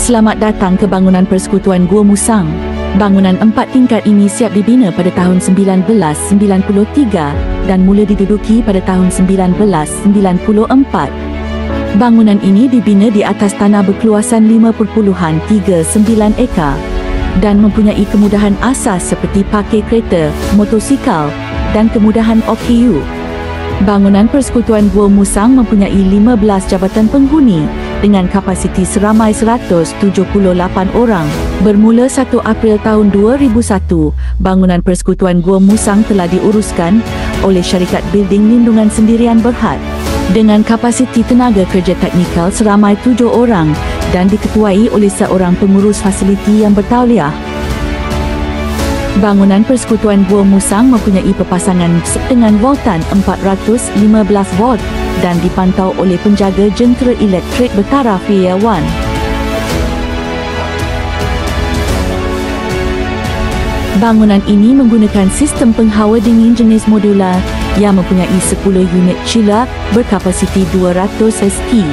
Selamat datang ke bangunan Persekutuan Gua Musang. Bangunan 4 tingkat ini siap dibina pada tahun 1993 dan mula diduduki pada tahun 1994. Bangunan ini dibina di atas tanah berkeluasan 5.39 ekar dan mempunyai kemudahan asas seperti parkir kereta, motosikal dan kemudahan OKU. Bangunan Persekutuan Gua Musang mempunyai 15 jabatan penghuni dengan kapasiti seramai 178 orang. Bermula 1 April tahun 2001, bangunan Persekutuan Gua Musang telah diuruskan oleh syarikat Building Lindungan Sendirian Berhad dengan kapasiti tenaga kerja teknikal seramai 7 orang dan diketuai oleh seorang pengurus fasiliti yang bertauliah. Bangunan Persekutuan Gua Musang mempunyai pepasangan dengan voltan 415 volt dan dipantau oleh penjaga jentera elektrik bertaraf Tier 1. Bangunan ini menggunakan sistem penghawa dingin jenis modular yang mempunyai 10 unit chiller berkapasiti 200 ST.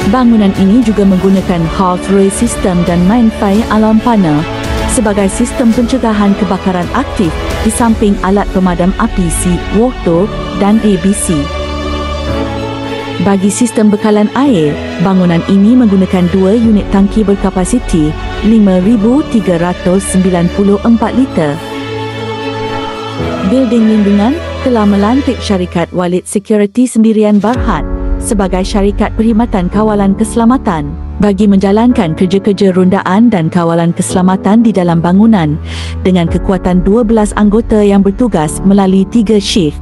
Bangunan ini juga menggunakan half-ray system dan main fire alarm panel sebagai sistem pencegahan kebakaran aktif di samping alat pemadam api C-Water dan ABC. Bagi sistem bekalan air, bangunan ini menggunakan 2 unit tangki berkapasiti 5,394 liter. Building Lindungan telah melantik syarikat Walid Security Sendirian Berhad sebagai syarikat perkhidmatan kawalan keselamatan bagi menjalankan kerja-kerja rondaan dan kawalan keselamatan di dalam bangunan dengan kekuatan 12 anggota yang bertugas melalui 3 shift.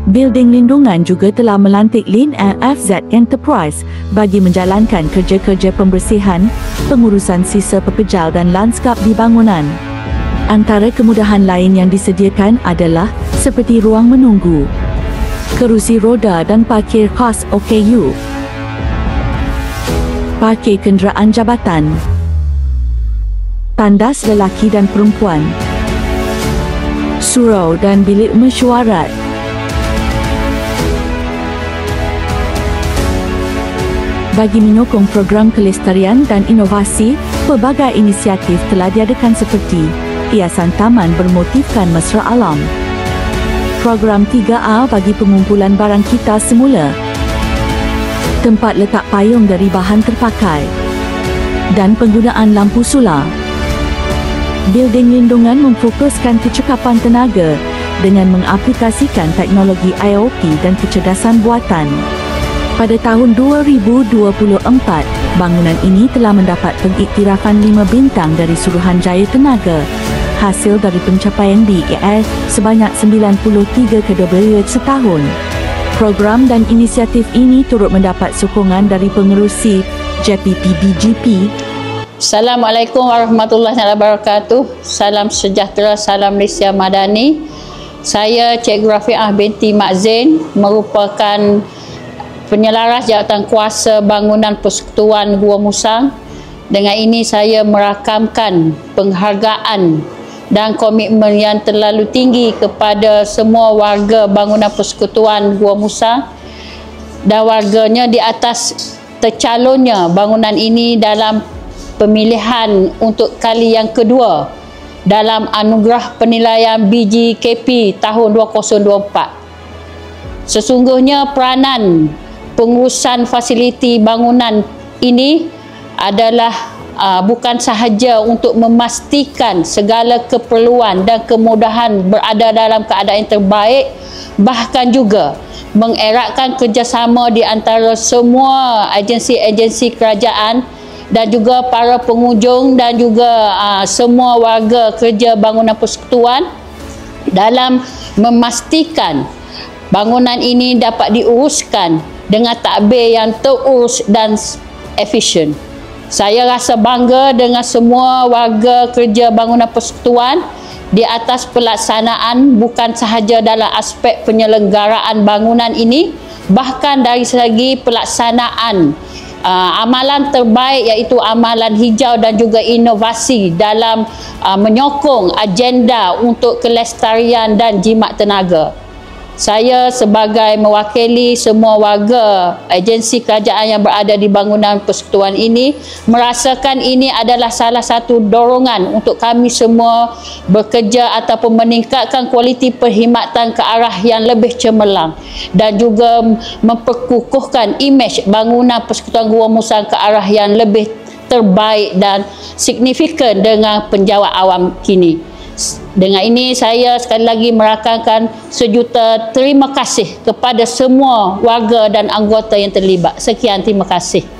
Building Lindungan juga telah melantik Lin FZ Enterprise bagi menjalankan kerja-kerja pembersihan, pengurusan sisa pepejal dan lanskap di bangunan. Antara kemudahan lain yang disediakan adalah seperti ruang menunggu, kerusi roda dan parkir khas OKU, parkir kenderaan jabatan, tandas lelaki dan perempuan, surau dan bilik mesyuarat. Bagi menyokong program kelestarian dan inovasi, pelbagai inisiatif telah diadakan seperti hiasan taman bermotifkan mesra alam, program 3A bagi pengumpulan barang kita semula, tempat letak payung dari bahan terpakai dan penggunaan lampu solar. Building Lindungan memfokuskan kecekapan tenaga dengan mengaplikasikan teknologi IoT dan kecerdasan buatan. Pada tahun 2024, bangunan ini telah mendapat pengiktirafan 5 bintang dari Suruhanjaya Tenaga, hasil dari pencapaian BER sebanyak 93 KWH setahun. Program dan inisiatif ini turut mendapat sokongan dari pengerusi JPPBGP. Assalamualaikum warahmatullahi wabarakatuh. Salam sejahtera, salam Malaysia Madani. Saya Cikgu Rafiah binti Mak Zain, merupakan penyelaras jawatan kuasa bangunan Persekutuan Gua Musang. Dengan ini saya merakamkan penghargaan dan komitmen yang terlalu tinggi kepada semua warga bangunan Persekutuan Gua Musang dan warganya di atas tercalonnya bangunan ini dalam pemilihan untuk kali yang kedua dalam anugerah penilaian BGKP tahun 2024. Sesungguhnya peranan pengurusan fasiliti bangunan ini adalah bukan sahaja untuk memastikan segala keperluan dan kemudahan berada dalam keadaan yang terbaik, bahkan juga mengeratkan kerjasama di antara semua agensi-agensi kerajaan dan juga para pengunjung dan juga semua warga kerja bangunan persekutuan dalam memastikan bangunan ini dapat diuruskan dengan tadbir yang terurus dan efisien. Saya rasa bangga dengan semua warga kerja bangunan persekutuan di atas pelaksanaan bukan sahaja dalam aspek penyelenggaraan bangunan ini, bahkan dari segi pelaksanaan amalan terbaik iaitu amalan hijau dan juga inovasi dalam menyokong agenda untuk kelestarian dan jimat tenaga. Saya sebagai mewakili semua warga agensi kerajaan yang berada di bangunan persekutuan ini merasakan ini adalah salah satu dorongan untuk kami semua bekerja ataupun meningkatkan kualiti perkhidmatan ke arah yang lebih cemerlang dan juga memperkukuhkan imej bangunan Persekutuan Gurun Musang ke arah yang lebih terbaik dan signifikan dengan penjawat awam kini. Dengan ini saya sekali lagi merakamkan sejuta terima kasih kepada semua warga dan anggota yang terlibat. Sekian, terima kasih.